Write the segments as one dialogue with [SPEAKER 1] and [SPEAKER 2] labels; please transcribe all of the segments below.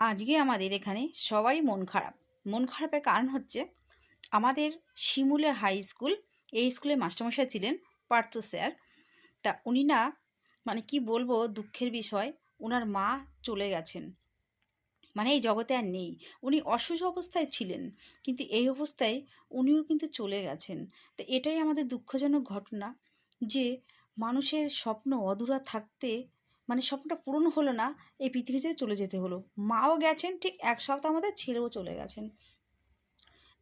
[SPEAKER 1] আজকে আমাদের এখানে সবারই মন খারাপ। মন খারাপের কারণ হচ্ছে আমাদের শিমুলে হাই স্কুল, এই স্কুলে মাস্টারমশাই ছিলেন পার্থ স্যার। তা উনি না, মানে কি বলবো, দুঃখের বিষয়, ওনার মা চলে গেছেন, মানে এই জগতে আর নেই। উনি অসুস্থ অবস্থায় ছিলেন, কিন্তু এই অবস্থায় উনিও কিন্তু চলে গেছেন। তো এটাই আমাদের দুঃখজনক ঘটনা যে মানুষের স্বপ্ন অধুরা থাকতে, মানে স্বপ্নটা পূরণ হলো না, এই পৃথিবীতে চলে যেতে হলো। মাও গেছেন, ঠিক এক সপ্তাহ আমাদের ছেলেও চলে গেছেন।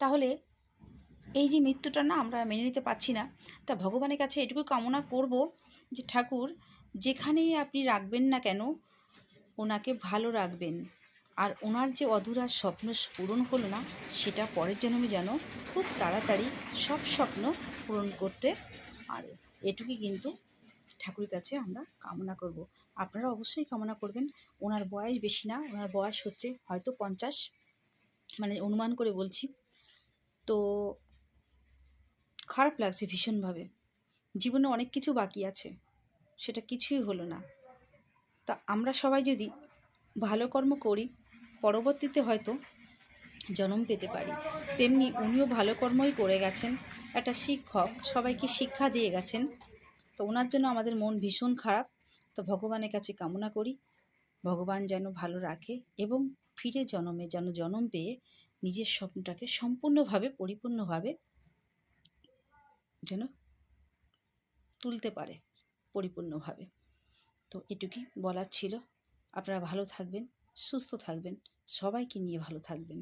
[SPEAKER 1] তাহলে এই যে মৃত্যুটা না আমরা মেনে নিতে পারছি না। তা ভগবানের কাছে এটুকু কামনা করব যে ঠাকুর, যেখানেই আপনি রাখবেন না কেন, ওনাকে ভালো রাখবেন। আর ওনার যে অধুরা স্বপ্ন পূরণ হলো না, সেটা পরের জন্মে যেন খুব তাড়াতাড়ি সব স্বপ্ন পূরণ করতে পারে। এটুকুই কিন্তু ঠাকুরের কাছে আমরা কামনা করব। আপনারা অবশ্যই কামনা করবেন। ওনার বয়স বেশি না, ওনার বয়স হচ্ছে হয়তো 50, মানে অনুমান করে বলছি। তো খারাপ লাগছে ভীষণভাবে। জীবনে অনেক কিছু বাকি আছে, সেটা কিছুই হলো না। তা আমরা সবাই যদি ভালো কর্ম করি, পরবর্তীতে হয়তো জন্ম পেতে পারি। তেমনি উনিও ভালো কর্মই করে গেছেন, একটা শিক্ষক, সবাইকে শিক্ষা দিয়ে গেছেন। তো ওনার জন্য আমাদের মন ভীষণ খারাপ। তো ভগবানের কাছে কামনা করি ভগবান যেন ভালো রাখে এবং ফিরে জন্মে যেন জন্ম পেয়ে নিজের স্বপ্নটাকে সম্পূর্ণভাবে, পরিপূর্ণভাবে যেন তুলতে পারে, পরিপূর্ণভাবে। তো এটুকুই বলার ছিল। আপনারা ভালো থাকবেন, সুস্থ থাকবেন, সবাইকে নিয়ে ভালো থাকবেন।